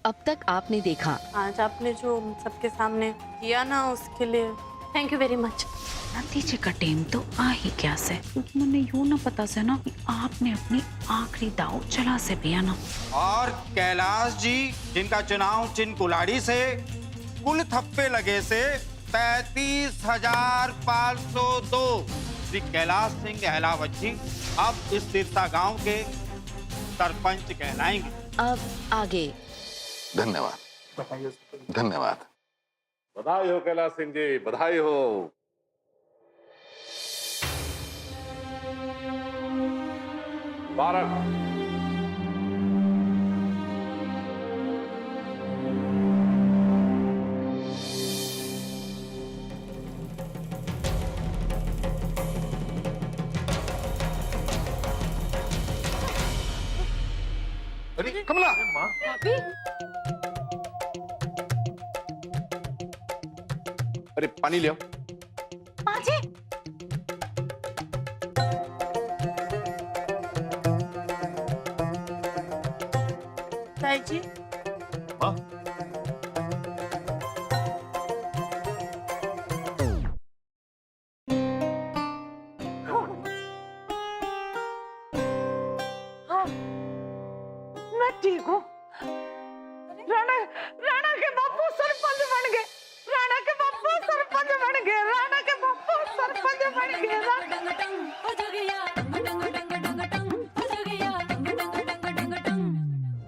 अब तक आपने देखा। आज आपने जो सबके सामने किया ना, उसके लिए थैंक यू वेरी मच। नतीजे का टेम तो आ ही क्या से, क्योंकि मुझे यूं ना पता से ना कि आपने अपनी आखिरी दाव चला से पिया ना। और कैलाश जी, जिनका चुनाव चिन्ह कुल्हाड़ी से, कुल थप्पे लगे से 33,502। श्री कैलाश सिंह अहलावत जी अब इस सिरसा गांव के सरपंच कहलाएंगे। अब आगे। धन्यवाद, धन्यवाद। बधाई हो कैलाश सिंह जी, बधाई हो। मुबारक। अरे कमला, अरे पानी ले आओ। ताई जी, हाँ? मैं ठीक हूँ। राणा के बापू सरपंच बन गए। राणा के बापू सरपंच बन गए। राणा के बापू सरपंच बन गए।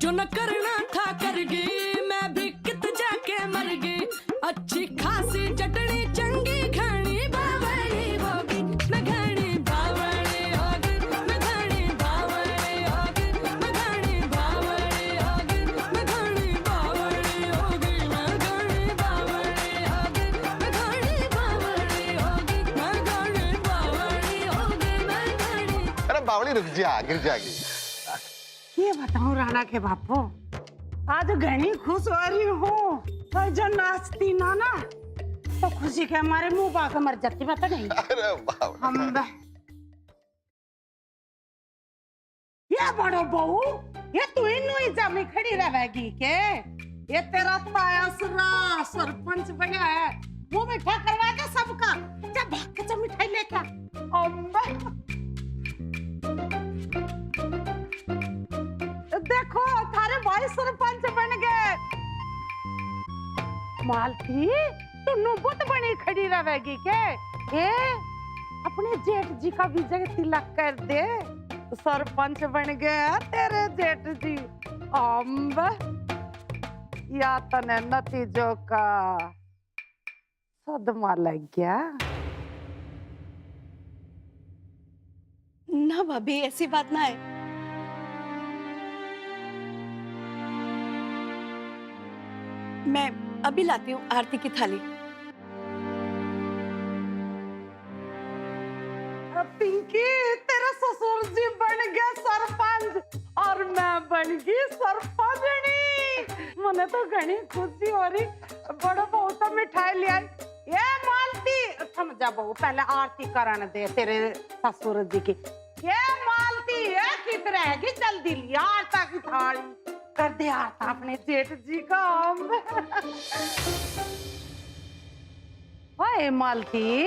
जो न करना था कर गई, मैं भी कित जाके मर गई। अच्छी खासी चटनी चंगी घनी बावली होगी, मैं घनी बावली होगी, मैं घनी बावली होगी, मैं घनी बावली होगी, मैं घनी बावली होगी, मैं घनी बावली होगी, मैं घनी बावली होगी, मैं घनी बावली होगी, मैं घनी। अरे बावली रुक जा, गिर जाएगी। ये बताऊं राणा के बापू, आज घनी खुश हो रही हूँ। और जो नाचती ना तो खुशी के हमारे मुंह बाका मर जाती, पता नहीं। अरे बावली। हम ये बड़ो बहू, ये तू इन्नू ही जमी खड़ी रहेगी के? ये तेरा ताया सुरा सरपंच बना है, मुंह मीठा करवा दे सबका। जा भाग के जा मिठाई लेकर। अम्मा देखो, थारे भाई सरपंच बन गए। मालती, तू नुबुत बनी खड़ी रहेगी के? ए, अपने जेठ जी का विजय तिलक कर दे। सरपंच बन गए तेरे जेठ जी। अम्ब या तने नतीजों का सदमा लग गया ना भाभी, ऐसी बात ना है। मैं अभी लाती हूँ आरती की थाली। पिंकी, तेरे ससुर जी बन गए सरपंच और मैं बन गई सरपंचनी। मने तो घनी खुशी हो रही। बड़ो बहू तो मिठाई ले आई। ये मालती, थम जा बहू, पहले आरती कराने दे तेरे ससुर जी की। ये मालती, ये कित रहेगी, जल्दी लिया आरता की थाली कर दे। आरता अपने जेठ जी का। ओए मालती,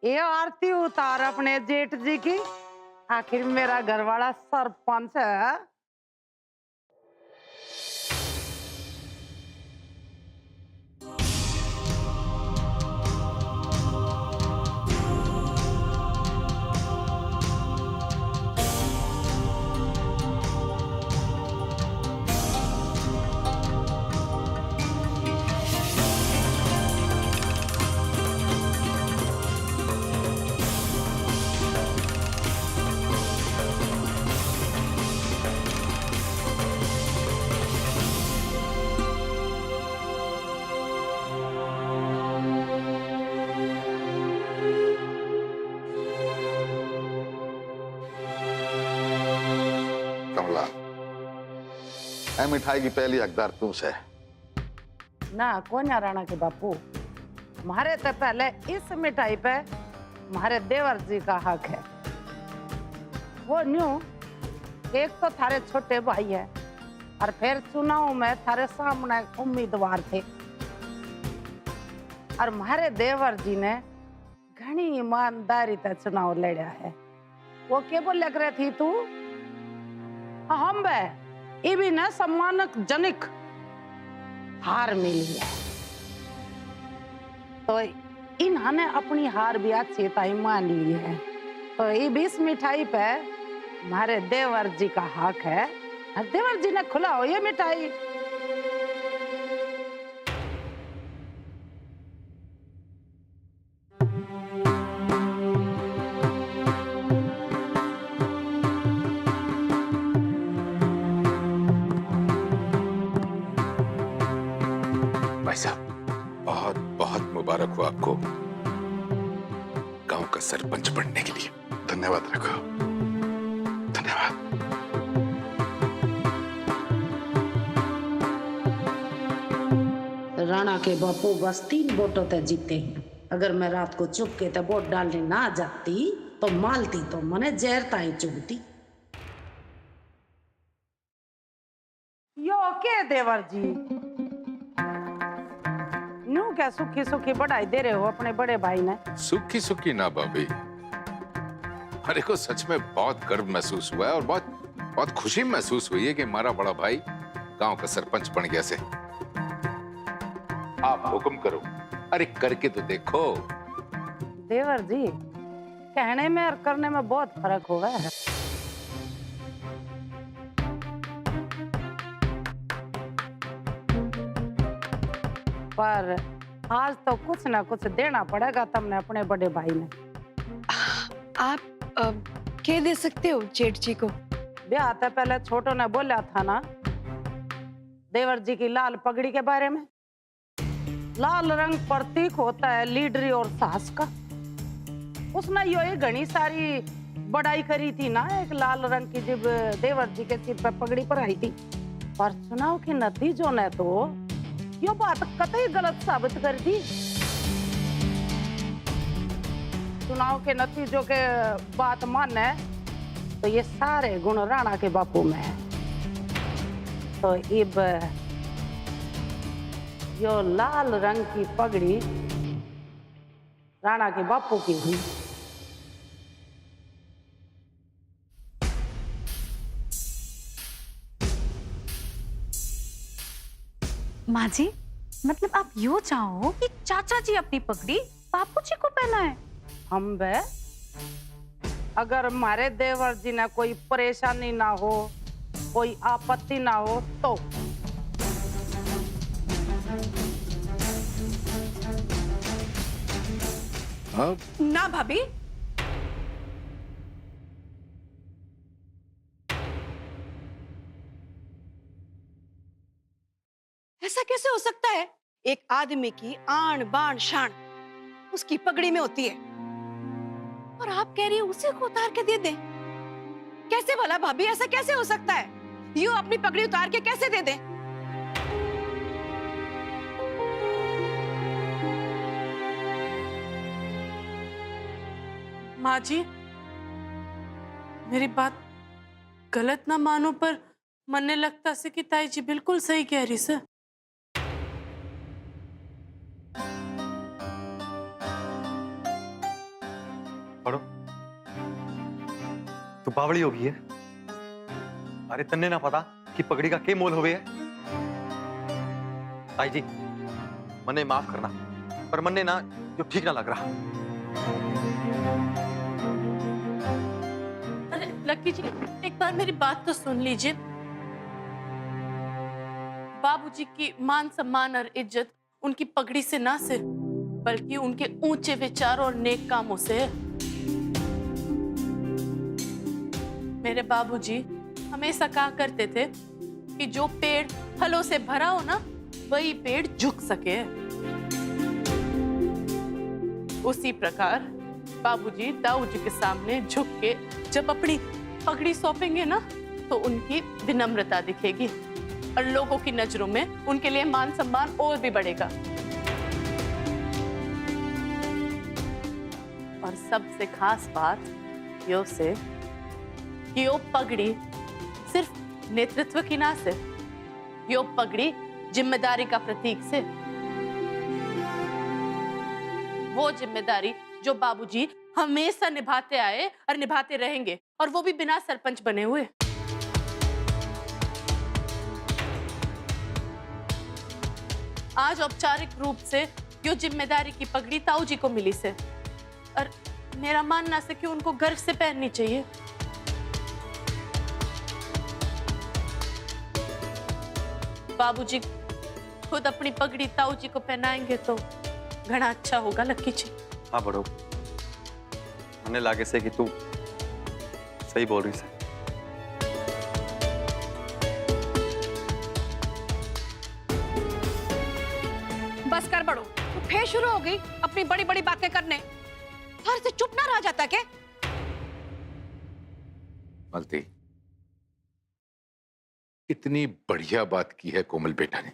ये आरती उतार अपने जेठ जी की। आखिर मेरा घरवाला सरपंच है। कमला, ऐ मिठाई की पहली हकदार तू से। ना कौन है राणा के बापू, मारे तो पहले इस मिठाई पे मारे देवर जी का हक है। वो न्यू एक तो थारे छोटे भाई है और फिर चुनाव में थारे सामने उम्मीदवार थे और मारे देवर जी ने घनी ईमानदारी से चुनाव लड़ा है। वो क्या बोल लग रही थी तू? हम बे ये भी ना सम्मानक जनिक हार मिली है, तो इन्होंने अपनी हार भी अच्छी तरह मान ली है। तो ये 20 मिठाई पे हमारे देवर जी का हक है, देवर जी ने खुला हो ये मिठाई। भाई साहब, बहुत बहुत मुबारक हो आपको गांव का सरपंच बनने के लिए। धन्यवाद रघु, धन्यवाद। राणा के बापू बस 3 वोटों तक जीते हैं। अगर मैं रात को चुप के तो वोट डालने ना जाती तो मालती तो मने जहरता ही चुभती। यो के देवर जी न्यू क्या सुखी सुखी बढ़ाई दे रहे हो अपने बड़े भाई ने? सुखी सुखी ना भाभी, मेरे को सच में बहुत गर्व महसूस हुआ है और बहुत खुशी महसूस हुई है कि हमारा बड़ा भाई गांव का सरपंच बन गया से। आप हुक्म करो, अरे करके तो देखो। देवर जी कहने में और करने में बहुत फर्क हुआ है। पर आज तो कुछ ना कुछ देना पड़ेगा तुमने अपने बड़े भाई ने। आप क्या दे सकते हो जेठ जी को? ब्याह तो पहले छोटो ने बोला था ना देवर जी की लाल पगड़ी के बारे में। लाल रंग प्रतीक होता है लीडरी और साहस का। उसने यो एक घनी सारी बड़ाई करी थी ना एक लाल रंग की जब देवर जी के सिर पे पगड़ी पर आई थी। पर चुनाव के नतीजों ने तो यो बात कतई गलत साबित कर दी। चुनाव के नतीजों के बात माने तो ये सारे गुण राणा के बापू में है। तो इब यो लाल रंग की पगड़ी राणा के बापू की हुई। माँ जी, मतलब आप यूँ चाहो कि चाचा जी अपनी पगड़ी बापू जी को पहनाए? हम बे अगर हमारे देवर जी ने कोई परेशानी ना हो, कोई आपत्ति ना हो तो। ना भाभी, ऐसा कैसे हो सकता है? एक आदमी की आन बान शान उसकी पगड़ी में होती है और आप कह रही है उसी को उतार के दे दे? कैसे भला भाभी, ऐसा कैसे हो सकता है? यूं अपनी पगड़ी उतार के कैसे दे दे? माँ जी मेरी बात गलत ना मानो पर मन्ने लगता से कि ताई जी बिल्कुल सही कह रही सर। पढ़ो तू बावड़ी होगी है। अरे तन्ने ना पता कि पगड़ी का के मोल होवे है। ताई जी मन्ने माफ करना, पर मन्ने ना जो ठीक ना लग रहा। अरे लक्की जी एक बार मेरी बात तो सुन लीजिए। बाबूजी की मान सम्मान और इज्जत उनकी पगड़ी से ना सिर्फ बल्कि उनके ऊंचे विचार और नेक कामों से है। मेरे बाबूजी हमेशा कहा करते थे कि जो पेड़ फलों से भरा हो ना वही पेड़ झुक सके। उसी प्रकार बाबूजी दाऊ जी के सामने झुक के जब अपनी पगड़ी सौंपेंगे ना तो उनकी विनम्रता दिखेगी और लोगों की नजरों में उनके लिए मान सम्मान और भी बढ़ेगा। और सबसे खास बात यो से कि यो पगड़ी सिर्फ नेतृत्व की ना सिर्फ यो पगड़ी जिम्मेदारी का प्रतीक से, वो जिम्मेदारी जो बाबूजी हमेशा निभाते आए और निभाते रहेंगे, और वो भी बिना सरपंच बने हुए। आज औपचारिक रूप से यो जिम्मेदारी की पगड़ी ताऊ जी को मिली से, और मेरा मानना से कि उनको गर्व से पहननी चाहिए। बाबूजी खुद अपनी पगड़ी ताऊ जी को पहनाएंगे तो घना अच्छा होगा लक्की जी। हाँ बड़ो, मने लागे से कि तू सही बोल रही से। बस कर बड़ो, तो फिर शुरू हो गई अपनी बड़ी बड़ी बातें करने। हर से चुप ना रह जाता क्या? मलती, इतनी बढ़िया बात की है कोमल बेटा ने।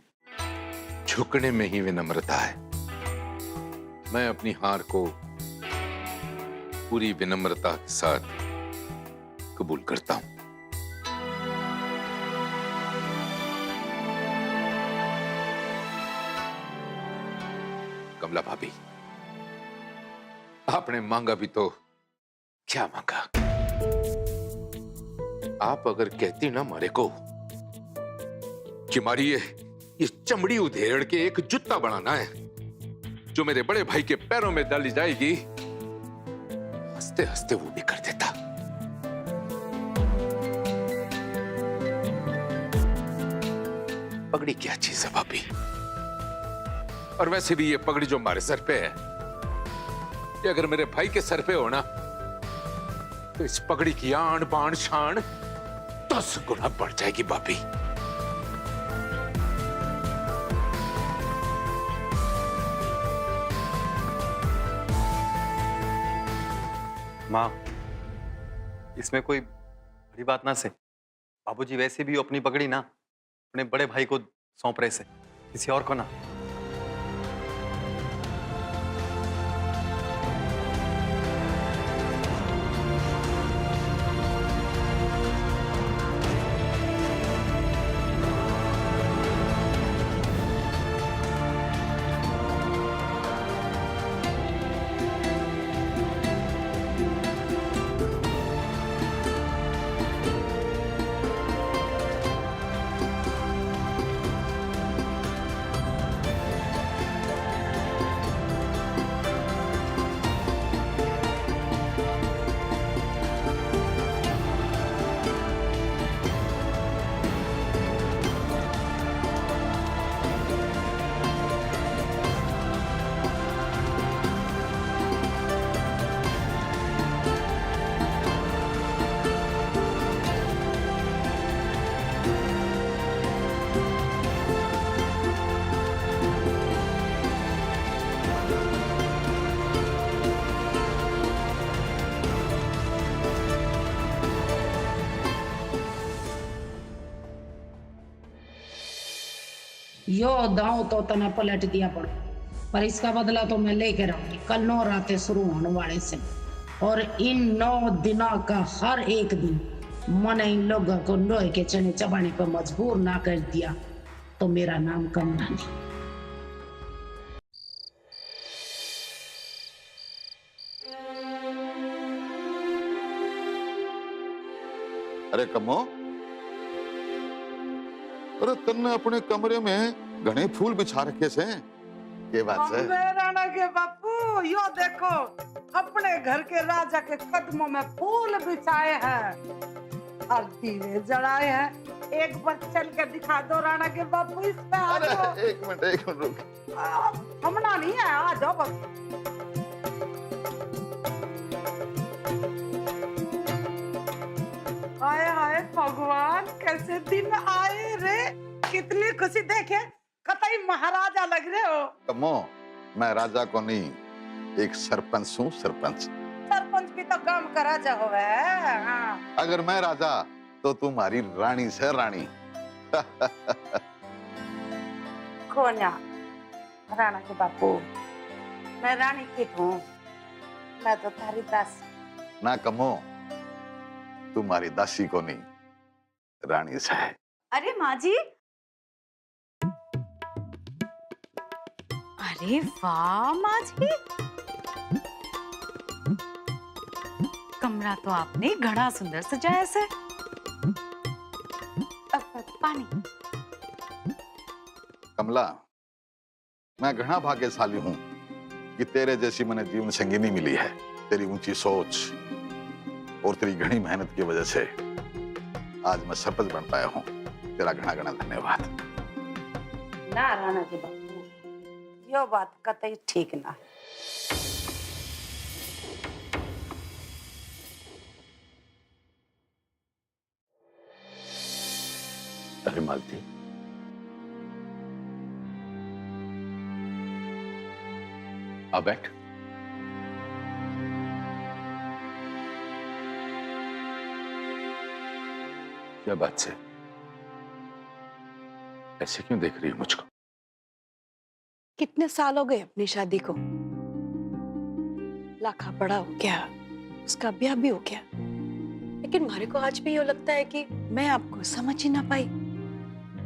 झुकने में ही विनम्रता है। मैं अपनी हार को पूरी विनम्रता के साथ कबूल करता हूं। कमला भाभी, आपने मांगा भी तो क्या मांगा? आप अगर कहती ना मारे को कि मारी ये चमड़ी उधेड़ के एक जूता बनाना है जो मेरे बड़े भाई के पैरों में डाली जाएगी, हंसते हंसते वो भी कर देता। पगड़ी क्या चीज है भाभी? और वैसे भी ये पगड़ी जो हमारे सर पे है, ये अगर मेरे भाई के सर पे हो ना, तो इस पगड़ी की आन बान शान 10 गुना बढ़ जाएगी भाभी। माँ, इसमें कोई बड़ी बात ना से। बाबूजी वैसे भी अपनी पगड़ी ना अपने बड़े भाई को सौंप रहे से, किसी और को ना। यो दांव तो तना पलट दिया पड़ो, पर इसका बदला तो मैं लेके रहूंगी। कल 9 रातें शुरू होने वाले से, और इन 9 दिनों का हर एक दिन मैंने इन लोगों को लोहे के चने चबाने पर मजबूर ना कर दिया तो मेरा नाम कमला नहीं। अरे कमो, अरे तन्ने अपने कमरे में घने फूल बिछा रखे से, ये बात है? राणा के बापू, यो देखो अपने घर के राजा के कदमों में फूल बिछाए हैं और दीवे जलाए हैं। एक बार चल के दिखा दो राणा के बापू इस पे। अरे एक मिनट रुक। हमना नहीं है, आ जाओ बस। हाय हाय भगवान, कैसे दिन आए रे, कितनी खुशी। देखे कतई महाराजा लग रहे हो। कमो, मैं राजा को नहीं, एक सरपंच हूँ। सरपंच भी तो काम का राजा हो। हाँ। अगर मैं राजा तो तुम्हारी रानी से रानी। खोन्या राणा के बापू, मैं रानी की हूँ, मैं तो तारी दासी। ना कमो, तुम्हारी दासी को नहीं, रानी से है। अरे माँ जी, अरे वाह माँ जी, कमरा तो आपने घड़ा सुंदर सजाया से। पानी। कमला, मैं घना भाग्यशाली हूं कि तेरे जैसी मैंने जीवन संगिनी मिली है। तेरी ऊंची सोच और तेरी घनी मेहनत की वजह से आज मैं सरपंच बन पाया हूं। तेरा घना घना धन्यवाद। ना राणा जी बाबू, यो बात कतई ठीक ना है। अरे मालती, आ बैठ। क्या बात से ऐसे क्यों देख रही हो मुझको? कितने साल हो गए अपनी शादी को, लाखा बड़ा हो गया, उसका ब्याह भी हो गया, लेकिन मारे को आज भी ये लगता है कि मैं आपको समझ ही ना पाई।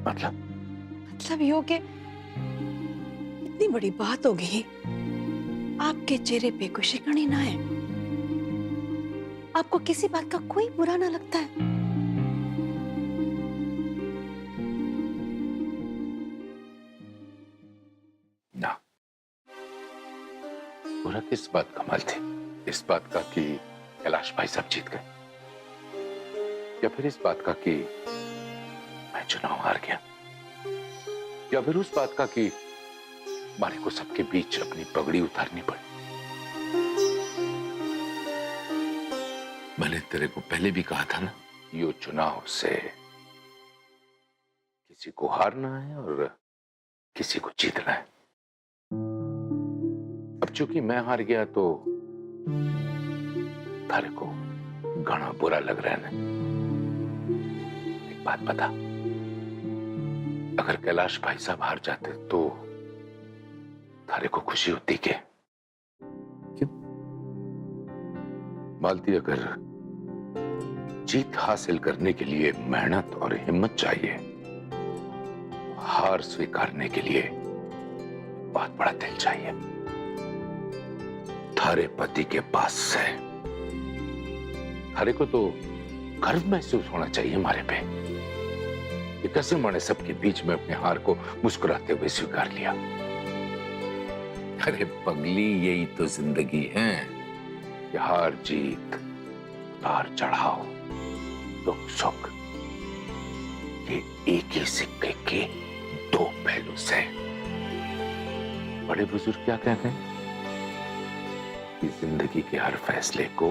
मतलब यो कि इतनी बड़ी बात हो गई, आपके चेहरे पे कोई शिकन ही ना है, आपको किसी बात का कोई बुरा ना लगता है। ना, बुरा किस बात का मालती? इस बात का कि कैलाश भाई साहब जीत गए, या फिर इस बात का कि मैं चुनाव हार गया, या फिर उस बात का कि मारे को सबके बीच अपनी पगड़ी उतारनी पड़ी। मैंने तेरे को पहले भी कहा था ना, यो चुनाव से किसी को हारना है और किसी को जीतना है। अब चूंकि मैं हार गया तो थारे को घना बुरा लग रहा है ना। एक बात बता, अगर कैलाश भाई साहब हार जाते तो थारे को खुशी होती क्या? क्यों मालती, अगर जीत हासिल करने के लिए मेहनत और हिम्मत चाहिए, हार स्वीकारने के लिए बहुत बड़ा दिल चाहिए। थारे पति के पास से थारे को तो गर्व महसूस होना चाहिए मारे पे कि कैसे मैंने सबके बीच में अपने हार को मुस्कुराते हुए स्वीकार लिया। अरे पगली, यही तो जिंदगी है कि हार जीत, उतार चढ़ाव, दुख सुख, ये एक ही सिक्के के दो पहलू से। बड़े बुजुर्ग क्या कहते हैं कि जिंदगी के हर फैसले को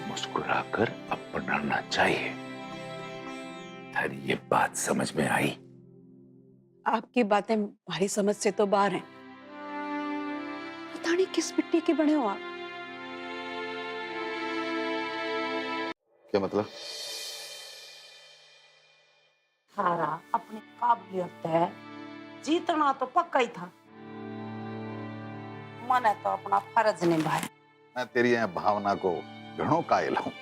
मुस्कुराकर अपनाना चाहिए। अरे ये बात समझ में आई? आपकी बातें हमारी समझ से तो बाहर हैं। पता नहीं किस मिट्टी के बने हो आप। क्या मतलब? हारा अपनी काबिलियत है, जीतना तो पक्का ही था। मैंने तो अपना फर्ज निभाया। मैं तेरी यह भावना को घणों कायल हूं।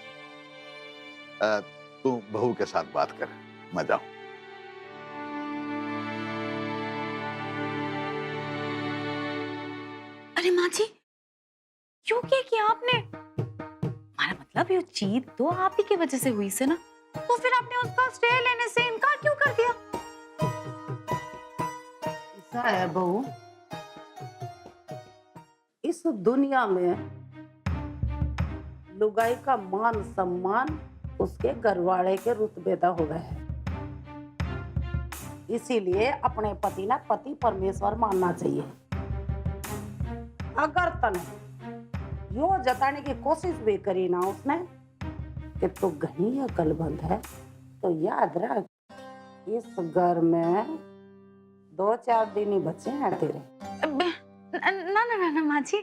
तू बहू के साथ बात कर, मैं जाऊं। अरे माँ जी, क्यों क्या किया आपने? हमारा मतलब ये जीत तो आप ही की वजह से हुई से ना, तो फिर आपने उसका स्टे लेने से इनकार क्यों कर दिया? ऐसा है बहू, इस दुनिया में लुगाई का मान सम्मान उसके घरवाले के रुतबे दा हो गए है। इसीलिए अपने पति ना पति परमेश्वर मानना चाहिए। अगर तने यो जताने की कोशिश भी करी ना उसने कि तू घनी अकलमंद है, तो याद रख, इस घर में 2-4 दिन ही बचे हैं तेरे। ना ना ना ना माँ जी,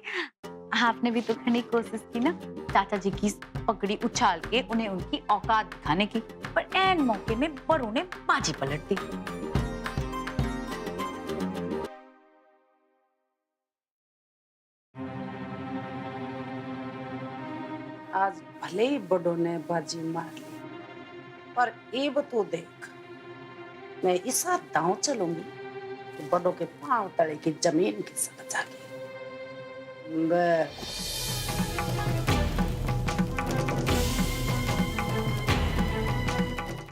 आपने भी तो घनी कोशिश की ना चाचा जी की पगड़ी उछाल के उन्हें उनकी औकात दिखाने की, पर एन मौके में बड़ों ने बाजी पलट दी। आज भले ही बड़ों ने बाजी मार ली, पर अब तू देख, मैं ऐसा दांव चलूंगी कि बड़ों के पांव तले की जमीन खिसक जागी। बस